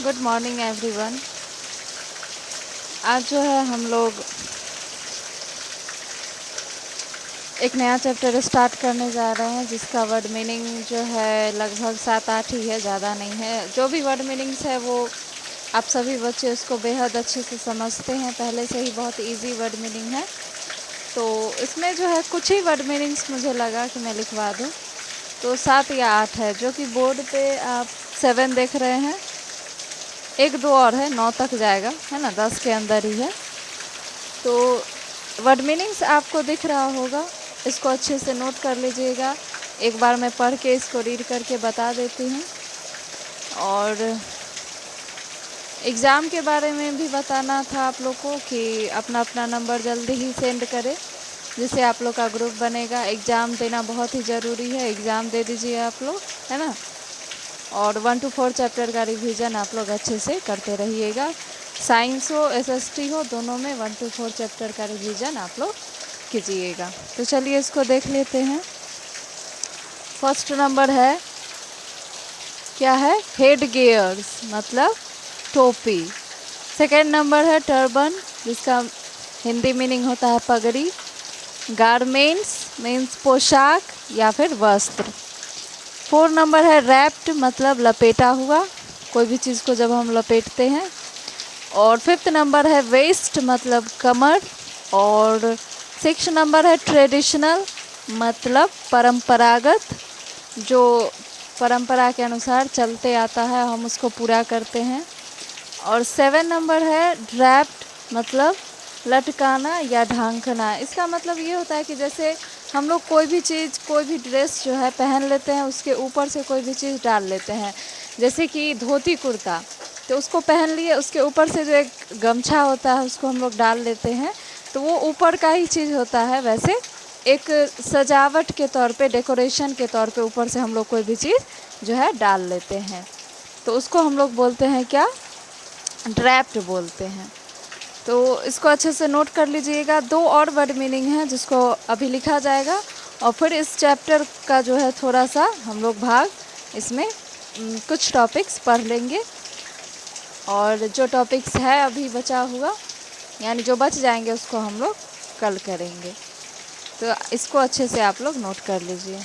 Good morning everyone. आज जो है हम लोग एक नया चैप्टर स्टार्ट करने जा रहे हैं जिसका वर्ड मीनिंग जो है लगभग 7-8 ही है, ज़्यादा नहीं है। जो भी वर्ड मीनिंग्स है वो आप सभी बच्चे उसको बेहद अच्छे से समझते हैं, पहले से ही बहुत इजी वर्ड मीनिंग है। तो इसमें जो है कुछ ही वर्ड मीनिंग्स मुझे लगा कि मैं लिखवा दूँ, तो 7 या 8 है, जो कि बोर्ड पे आप 7 देख रहे हैं। 1-2 और है, 9 तक जाएगा, है ना, 10 के अंदर ही है। तो वर्ड मीनिंग्स आपको दिख रहा होगा, इसको अच्छे से नोट कर लीजिएगा। एक बार मैं पढ़ के इसको रीड करके बता देती हूँ, और एग्ज़ाम के बारे में भी बताना था आप लोग को कि अपना अपना नंबर जल्दी ही सेंड करें, जिससे आप लोग का ग्रुप बनेगा। एग्ज़ाम देना बहुत ही ज़रूरी है, एग्ज़ाम दे दीजिए आप लोग, है ना। और 1 to 4 चैप्टर का रिवीजन आप लोग अच्छे से करते रहिएगा। साइंस हो एसएसटी हो, दोनों में 1 to 4 चैप्टर का रिवीजन आप लोग कीजिएगा। तो चलिए इसको देख लेते हैं। फर्स्ट नंबर है, क्या है, हेड गियर्स मतलब टोपी। सेकेंड नंबर है टर्बन, जिसका हिंदी मीनिंग होता है पगड़ी। गारमेंट्स मीन्स पोशाक या फिर वस्त्र। 4 नंबर है रैप्ड मतलब लपेटा हुआ, कोई भी चीज़ को जब हम लपेटते हैं। और 5th नंबर है वेस्ट मतलब कमर। और 6 नंबर है ट्रेडिशनल मतलब परंपरागत, जो परंपरा के अनुसार चलते आता है, हम उसको पूरा करते हैं। और 7 नंबर है ड्रैप्ड मतलब लटकाना या ढांकना। इसका मतलब ये होता है कि जैसे हम लोग कोई भी चीज़, कोई भी ड्रेस जो है पहन लेते हैं, उसके ऊपर से कोई भी चीज़ डाल लेते हैं। जैसे कि धोती कुर्ता, तो उसको पहन लिए, उसके ऊपर से जो एक गमछा होता है उसको हम लोग डाल लेते हैं, तो वो ऊपर का ही चीज़ होता है। वैसे एक सजावट के तौर पे, डेकोरेशन के तौर पे ऊपर से हम लोग कोई भी चीज़ जो है डाल लेते हैं, तो उसको हम लोग बोलते हैं क्या, ड्रैप्ड बोलते हैं। तो इसको अच्छे से नोट कर लीजिएगा। 2 और वर्ड मीनिंग है जिसको अभी लिखा जाएगा, और फिर इस चैप्टर का जो है थोड़ा सा हम लोग भाग इसमें कुछ टॉपिक्स पढ़ लेंगे, और जो टॉपिक्स है अभी बचा हुआ, यानी जो बच जाएंगे उसको हम लोग कल करेंगे। तो इसको अच्छे से आप लोग नोट कर लीजिए।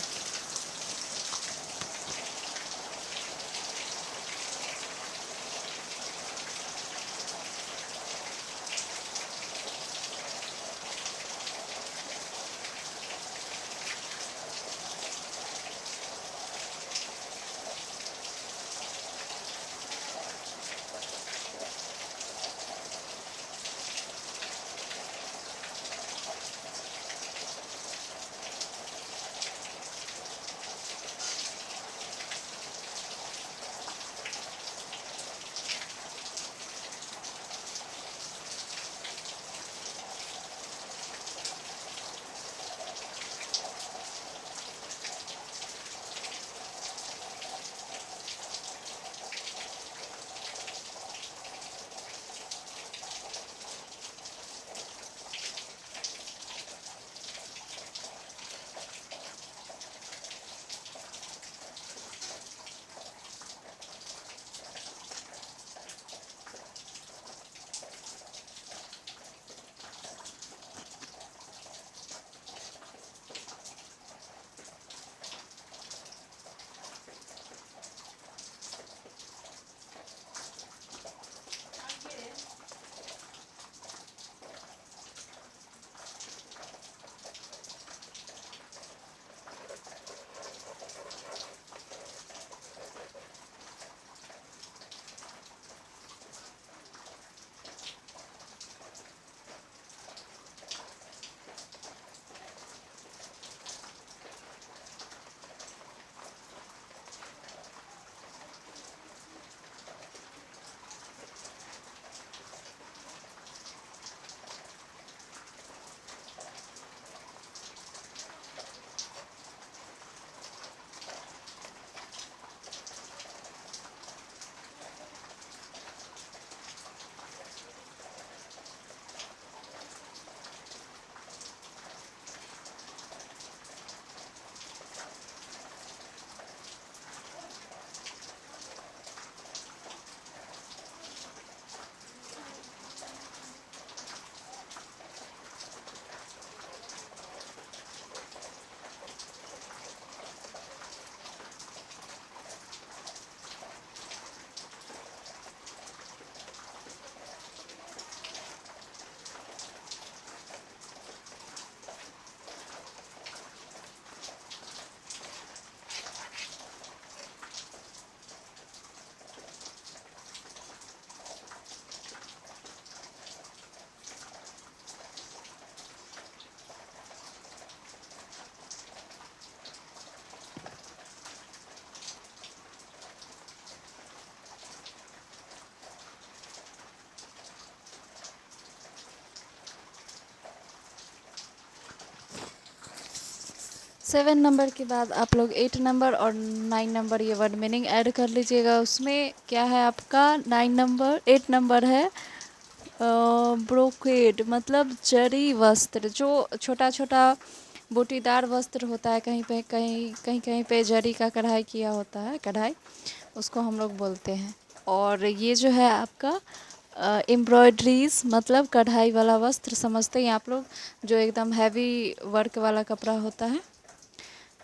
7 नंबर के बाद आप लोग 8 नंबर और 9 नंबर ये वर्ड मीनिंग ऐड कर लीजिएगा। उसमें क्या है आपका 9 नंबर 8 नंबर है ब्रोकेड, मतलब जरी वस्त्र, जो छोटा छोटा बूटीदार वस्त्र होता है, कहीं पे जरी का कढ़ाई किया होता है, कढ़ाई, उसको हम लोग बोलते हैं। और ये जो है आपका एम्ब्रॉयड्रीज, मतलब कढ़ाई वाला वस्त्र समझते हैं आप लोग, जो एकदम हैवी वर्क वाला कपड़ा होता है।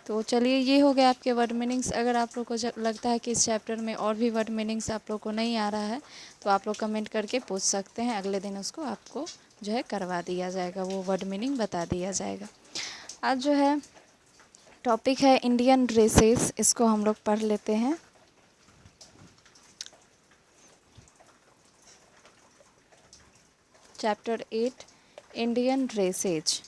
तो चलिए, ये हो गया आपके वर्ड मीनिंग्स। अगर आप लोग को लगता है कि इस चैप्टर में और भी वर्ड मीनिंग्स आप लोग को नहीं आ रहा है, तो आप लोग कमेंट करके पूछ सकते हैं। अगले दिन उसको आपको जो है करवा दिया जाएगा, वो वर्ड मीनिंग बता दिया जाएगा। आज जो है टॉपिक है इंडियन ड्रेसेस, इसको हम लोग पढ़ लेते हैं। Chapter 8 Indian dresses.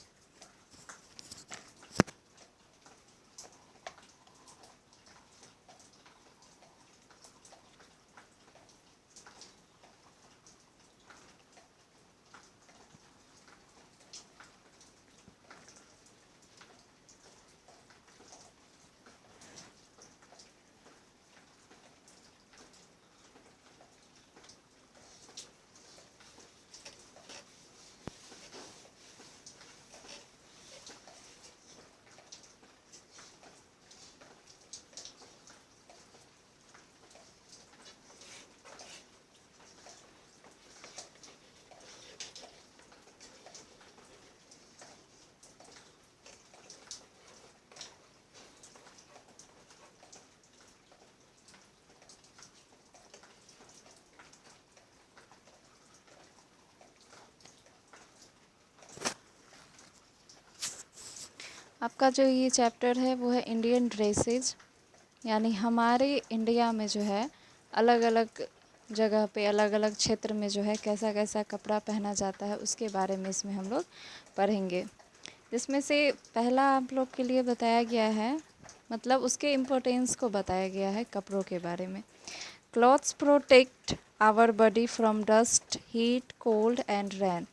आपका जो ये चैप्टर है वो है इंडियन ड्रेसेज, यानी हमारे इंडिया में जो है अलग अलग जगह पे, अलग अलग क्षेत्र में जो है कैसा कैसा कपड़ा पहना जाता है, उसके बारे में इसमें हम लोग पढ़ेंगे। जिसमें से पहला आप लोग के लिए बताया गया है, मतलब उसके इम्पोर्टेंस को बताया गया है कपड़ों के बारे में। Clothes protect our body from dust, heat, cold and rain.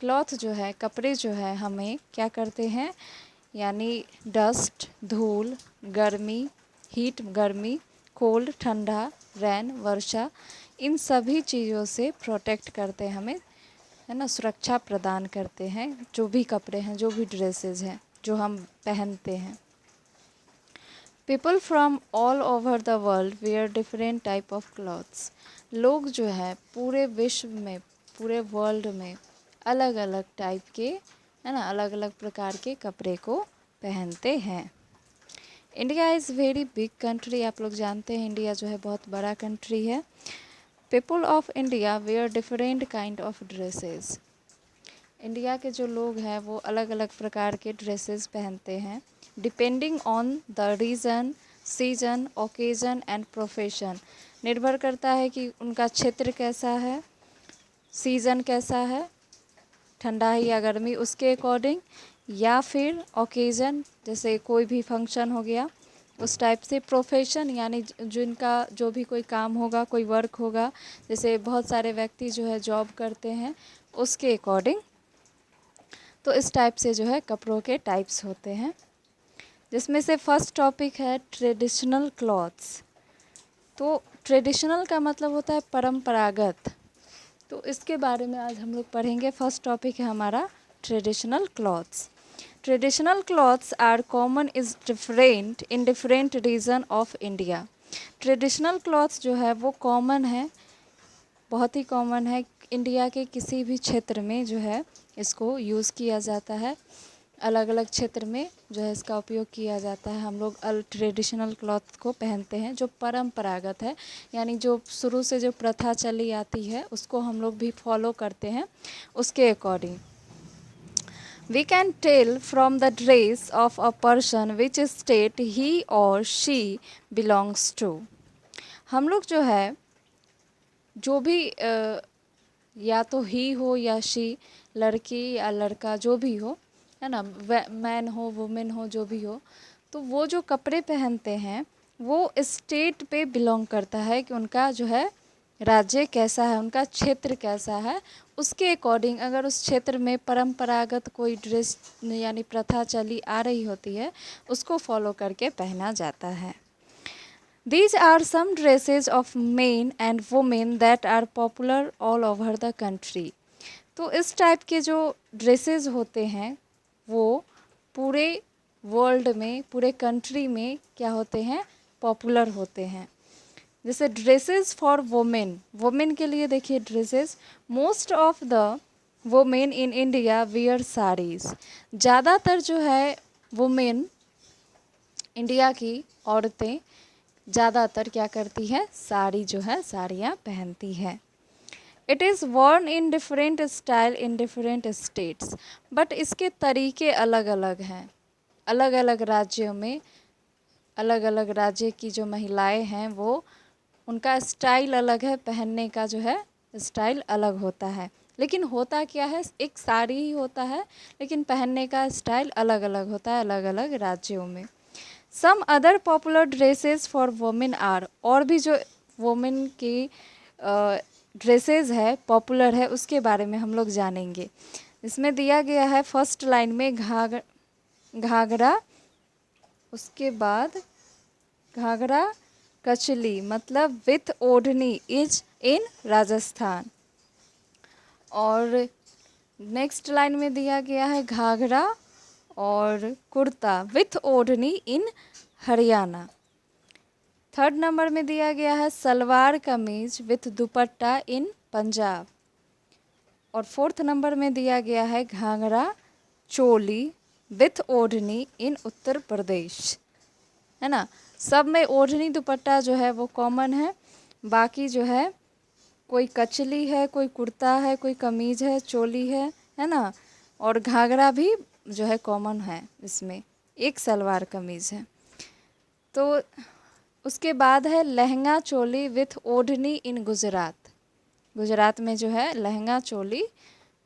Cloth जो है, कपड़े जो है, हमें क्या करते हैं, यानी डस्ट, धूल, गर्मी, हीट गर्मी, कोल्ड ठंडा, रैन वर्षा, इन सभी चीज़ों से प्रोटेक्ट करते हैं हमें, है ना, सुरक्षा प्रदान करते हैं जो भी कपड़े हैं, जो भी ड्रेसेस हैं जो हम पहनते हैं। People from all over the world wear different type of clothes. लोग जो है पूरे विश्व में, पूरे वर्ल्ड में अलग अलग टाइप के, है ना, अलग अलग प्रकार के कपड़े को पहनते हैं। India is very big country, आप लोग जानते हैं इंडिया जो है बहुत बड़ा कंट्री है। People of India wear different kind of dresses. India के जो लोग हैं वो अलग अलग प्रकार के ड्रेसेस पहनते हैं, depending on the region, season, occasion and profession. निर्भर करता है कि उनका क्षेत्र कैसा है, सीज़न कैसा है, ठंडा है या गर्मी, उसके अकॉर्डिंग, या फिर ओकेज़न, जैसे कोई भी फंक्शन हो गया उस टाइप से। प्रोफेशन यानी जिनका जो भी कोई काम होगा, कोई वर्क होगा, जैसे बहुत सारे व्यक्ति जो है जॉब करते हैं, उसके अकॉर्डिंग। तो इस टाइप से जो है कपड़ों के टाइप्स होते हैं। जिसमें से फर्स्ट टॉपिक है ट्रेडिशनल क्लॉथ्स। तो ट्रेडिशनल का मतलब होता है परंपरागत, तो इसके बारे में आज हम लोग पढ़ेंगे। फर्स्ट टॉपिक है हमारा traditional clothes. Traditional clothes are common is different in different region of India. Traditional clothes जो है वो कॉमन है, बहुत ही कॉमन है, इंडिया के किसी भी क्षेत्र में जो है इसको यूज़ किया जाता है। अलग अलग क्षेत्र में जो है इसका उपयोग किया जाता है। हम लोग ट्रेडिशनल क्लॉथ को पहनते हैं जो परंपरागत है, यानी जो शुरू से जो प्रथा चली आती है उसको हम लोग भी फॉलो करते हैं, उसके according. We can tell from the dress of a person which state he और शी बिलोंग्स टू। हम लोग जो है जो भी या तो ही हो या शी, लड़की या लड़का जो भी हो, है ना, मैन हो वुमेन हो, जो भी हो, तो वो जो कपड़े पहनते हैं वो स्टेट पे बिलोंग करता है कि उनका जो है राज्य कैसा है, उनका क्षेत्र कैसा है, उसके अकॉर्डिंग अगर उस क्षेत्र में परंपरागत कोई ड्रेस यानी प्रथा चली आ रही होती है, उसको फॉलो करके पहना जाता है। These are some dresses of men and women that are popular all over the country. तो इस टाइप के जो ड्रेसेस होते हैं वो पूरे वर्ल्ड में, पूरे कंट्री में क्या होते हैं, पॉपुलर होते हैं। जैसे ड्रेसेस फॉर वुमेन, वुमेन के लिए देखिए dresses, most of the women in India wear saris. ज़्यादातर जो है वुमेन, इंडिया की औरतें ज़्यादातर क्या करती है, साड़ी जो है, साड़ियाँ पहनती है। It is worn in different style in different states, but इसके तरीके अलग अलग हैं। अलग अलग राज्यों में अलग अलग राज्य की जो महिलाएं हैं वो, उनका स्टाइल अलग है, पहनने का जो है स्टाइल अलग होता है। लेकिन होता क्या है, एक साड़ी ही होता है, लेकिन पहनने का स्टाइल अलग अलग होता है अलग अलग राज्यों में। Some other popular dresses for women are, और भी जो वुमेन की ड्रेसेस है पॉपुलर है उसके बारे में हम लोग जानेंगे। इसमें दिया गया है फर्स्ट लाइन में घाघरा, उसके बाद घाघरा कचली मतलब विथ ओढ़नी इज इन राजस्थान, और नेक्स्ट लाइन में दिया गया है घाघरा और कुर्ता विथ ओढ़नी इन हरियाणा। थर्ड नंबर में दिया गया है सलवार कमीज विथ दुपट्टा इन पंजाब, और फोर्थ नंबर में दिया गया है घाघरा चोली विथ ओढ़नी इन उत्तर प्रदेश, है ना। सब में ओढ़नी दुपट्टा जो है वो कॉमन है, बाकी जो है कोई कचली है, कोई कुर्ता है, कोई कमीज है, चोली है ना, और घाघरा भी जो है कॉमन है, इसमें एक सलवार कमीज है। तो उसके बाद है लहंगा चोली विथ ओढ़नी इन गुजरात, गुजरात में जो है लहंगा चोली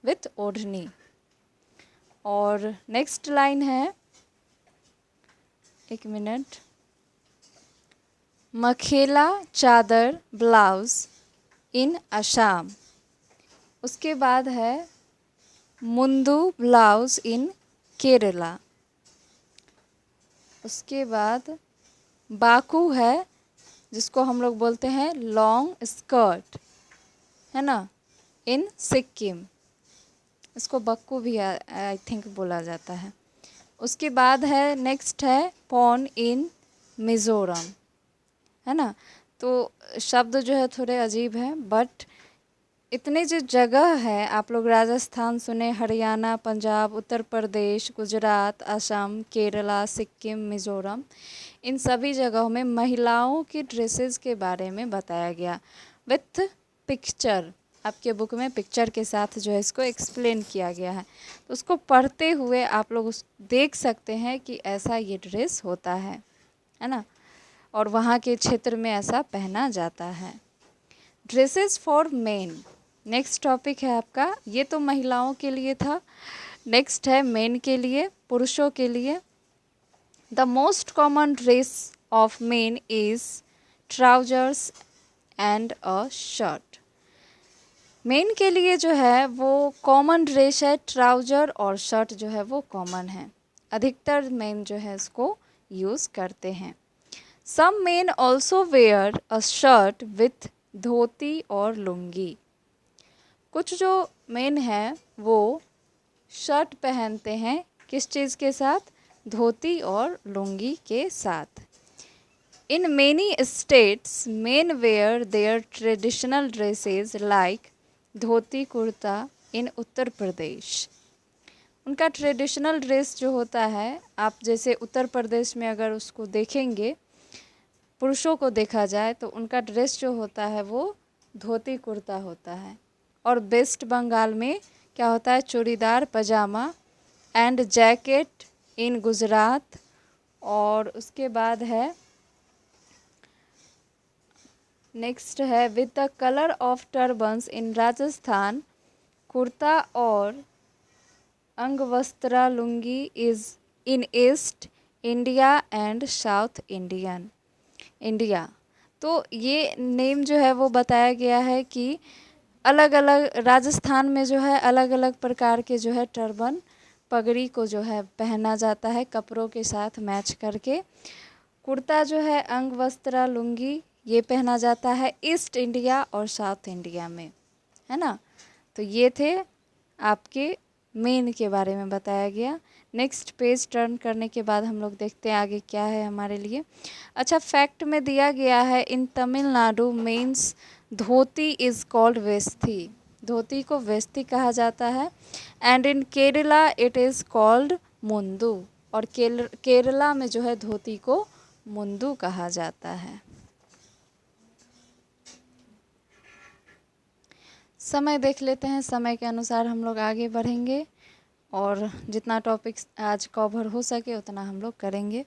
विथ ओढ़नी। और नेक्स्ट लाइन है, एक मिनट, मखेला चादर ब्लाउज इन असम। उसके बाद है मुंदू ब्लाउज इन केरला। उसके बाद बाकू है, जिसको हम लोग बोलते हैं लॉन्ग स्कर्ट, है ना, इन सिक्किम। इसको बक्कू भी आई थिंक बोला जाता है। उसके बाद है नेक्स्ट है पॉन इन मिज़ोरम, है ना। तो शब्द जो है थोड़े अजीब हैं, बट इतने जो जगह है, आप लोग राजस्थान सुने, हरियाणा, पंजाब, उत्तर प्रदेश, गुजरात, असम, केरला, सिक्किम, मिज़ोरम, इन सभी जगहों में महिलाओं की ड्रेसेस के बारे में बताया गया विथ पिक्चर। आपके बुक में पिक्चर के साथ जो है इसको एक्सप्लेन किया गया है, तो उसको पढ़ते हुए आप लोग उस देख सकते हैं कि ऐसा ये ड्रेस होता है ना, और वहाँ के क्षेत्र में ऐसा पहना जाता है। Dresses for main, next topic है आपका, ये तो महिलाओं के लिए था। नेक्स्ट है मेन के लिए, पुरुषों के लिए। The most common dress of main is trousers and a shirt. Main के लिए जो है वो कॉमन ड्रेस है ट्राउजर और शर्ट जो है वो कॉमन है, अधिकतर मेन जो है इसको यूज़ करते हैं। Some men also wear a shirt with dhoti और लुंगी। कुछ जो मेन है वो शर्ट पहनते हैं, किस चीज़ के साथ, धोती और लुंगी के साथ। In many states men wear their traditional dresses like dhoti kurta in Uttar Pradesh. उनका ट्रेडिशनल ड्रेस जो होता है, आप जैसे उत्तर प्रदेश में अगर उसको देखेंगे, पुरुषों को देखा जाए तो उनका ड्रेस जो होता है वो धोती कुर्ता होता है, और वेस्ट बंगाल में क्या होता है, churidar pajama and jacket in Gujarat. और उसके बाद है नेक्स्ट है with the colour of turbans in Rajasthan, kurta और angavastra lungi is in east India and south India. तो ये नेम जो है वो बताया गया है कि अलग अलग राजस्थान में जो है अलग अलग प्रकार के जो है टर्बन पगड़ी को जो है पहना जाता है कपड़ों के साथ मैच करके। कुर्ता जो है अंग वस्त्रा लुंगी ये पहना जाता है ईस्ट इंडिया और साउथ इंडिया में, है ना। तो ये थे आपके मेन के बारे में बताया गया। नेक्स्ट पेज टर्न करने के बाद हम लोग देखते हैं आगे क्या है हमारे लिए। अच्छा, फैक्ट में दिया गया है in Tamil Nadu means dhoti is called veshti, dhoti को वेस्ती कहा जाता है। And in Kerala it is called mundu, और केरला में जो है धोती को मुंदू कहा जाता है। समय देख लेते हैं, समय के अनुसार हम लोग आगे बढ़ेंगे और जितना टॉपिक्स आज कवर हो सके उतना हम लोग करेंगे।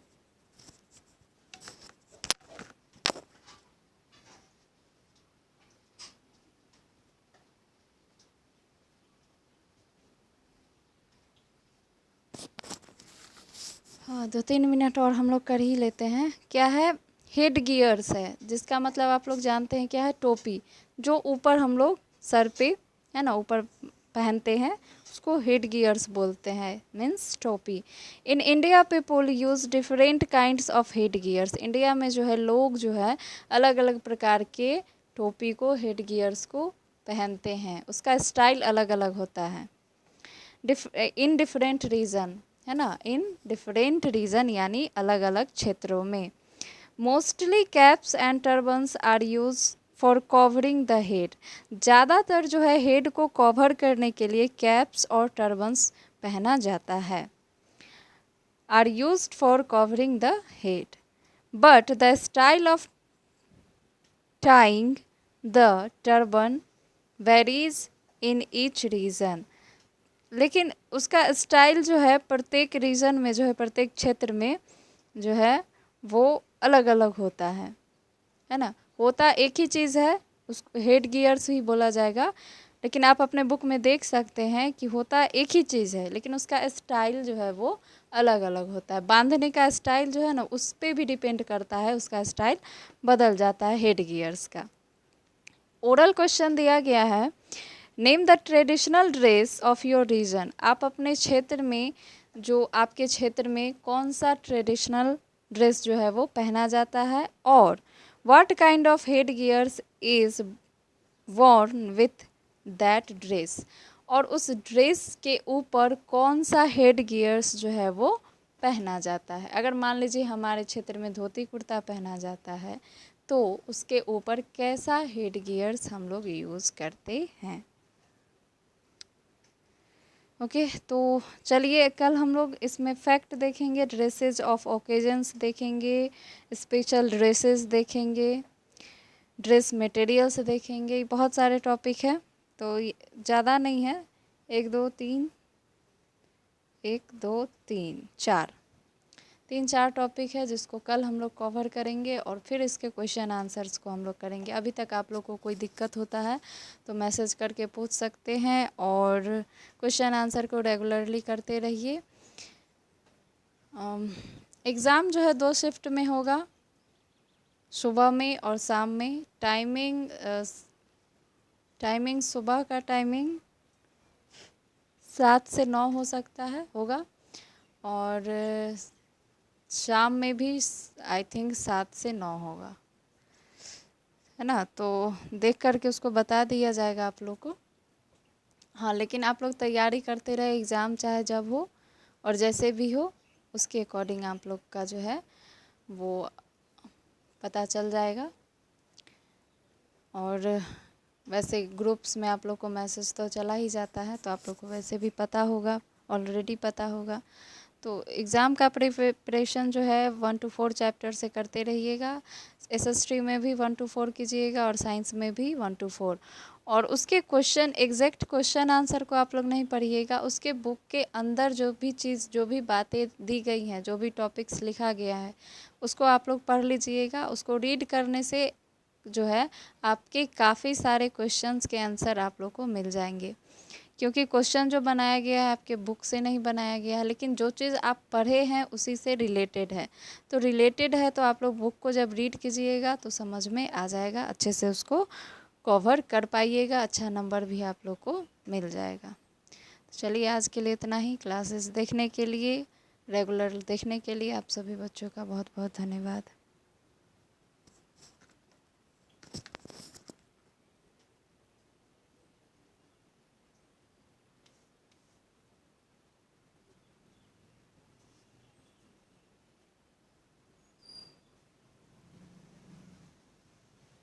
हाँ, 2-3 मिनट और हम लोग कर ही लेते हैं। क्या है, हेड गियर्स है, जिसका मतलब आप लोग जानते हैं क्या है, टोपी जो ऊपर हम लोग सर पे है ना ऊपर पहनते हैं उसको हेड गियर्स बोलते हैं, मीन्स टोपी। In India people use different kinds of head gears, India में जो है लोग जो है अलग अलग प्रकार के टोपी को हेड गियर्स को पहनते हैं, उसका स्टाइल अलग अलग होता है। इन डिफरेंट रीज़न, है ना, इन डिफरेंट रीज़न यानी अलग अलग क्षेत्रों में। Mostly caps and turbans are use for covering the head, ज़्यादातर जो है हेड को कवर करने के लिए कैप्स और टर्बन्स पहना जाता है, are use for covering the head. But the style of tying the turban varies in each region, लेकिन उसका स्टाइल जो है प्रत्येक रीजन में जो है प्रत्येक क्षेत्र में जो है वो अलग अलग होता है ना। होता एक ही चीज़ है, उसको हेड गियर्स ही बोला जाएगा, लेकिन आप अपने बुक में देख सकते हैं कि होता एक ही चीज़ है लेकिन उसका स्टाइल जो है वो अलग अलग होता है। बांधने का स्टाइल जो है ना उस पर भी डिपेंड करता है, उसका स्टाइल बदल जाता है हेड गियर्स का। ओरल क्वेश्चन दिया गया है, name the traditional dress of your region, आप अपने क्षेत्र में जो आपके क्षेत्र में कौन सा ट्रेडिशनल ड्रेस जो है वो पहना जाता है, और what kind of head gears is worn with that dress, और उस ड्रेस के ऊपर कौन सा हेड गियर्स जो है वो पहना जाता है। अगर मान लीजिए हमारे क्षेत्र में धोती कुर्ता पहना जाता है तो उसके ऊपर कैसा हेड गियर्स हम लोग यूज़ करते हैं। ओके तो चलिए कल हम लोग इसमें फैक्ट देखेंगे, ड्रेसेस ऑफ ओकेजन्स देखेंगे, स्पेशल ड्रेसेस देखेंगे, ड्रेस मटेरियल्स देखेंगे, बहुत सारे टॉपिक है तो ज़्यादा नहीं है, 1 2 3 1 2 3 4 3-4 टॉपिक है जिसको कल हम लोग कवर करेंगे और फिर इसके क्वेश्चन आंसर्स को हम लोग करेंगे। अभी तक आप लोग को कोई दिक्कत होता है तो मैसेज करके पूछ सकते हैं और क्वेश्चन आंसर को रेगुलरली करते रहिए। एग्ज़ाम जो है 2 शिफ्ट में होगा, सुबह में और शाम में। टाइमिंग सुबह का टाइमिंग 7 से 9 हो सकता है होगा, और शाम में भी आई थिंक 7 से 9 होगा, है ना। तो देख करके उसको बता दिया जाएगा आप लोग को। हाँ, लेकिन आप लोग तैयारी करते रहे, एग्ज़ाम चाहे जब हो और जैसे भी हो उसके अकॉर्डिंग आप लोग का जो है वो पता चल जाएगा। और वैसे ग्रुप्स में आप लोग को मैसेज तो चला ही जाता है तो आप लोग को वैसे भी पता होगा, ऑलरेडी पता होगा। तो एग्ज़ाम का प्रिपरेशन जो है 1 to 4 चैप्टर से करते रहिएगा। एसएसटी में भी 1 to 4 कीजिएगा और साइंस में भी 1 to 4, और उसके क्वेश्चन एग्जैक्ट क्वेश्चन आंसर को आप लोग नहीं पढ़िएगा, उसके बुक के अंदर जो भी चीज़ जो भी बातें दी गई हैं, जो भी टॉपिक्स लिखा गया है उसको आप लोग पढ़ लीजिएगा। उसको रीड करने से जो है आपके काफ़ी सारे क्वेश्चंस के आंसर आप लोग को मिल जाएंगे। क्योंकि क्वेश्चन जो बनाया गया है आपके बुक से नहीं बनाया गया है, लेकिन जो चीज़ आप पढ़े हैं उसी से रिलेटेड है। तो रिलेटेड है तो आप लोग बुक को जब रीड कीजिएगा तो समझ में आ जाएगा, अच्छे से उसको कवर कर पाइएगा, अच्छा नंबर भी आप लोग को मिल जाएगा। तो चलिए आज के लिए इतना ही। क्लासेस देखने के लिए, रेगुलर देखने के लिए आप सभी बच्चों का बहुत बहुत धन्यवाद।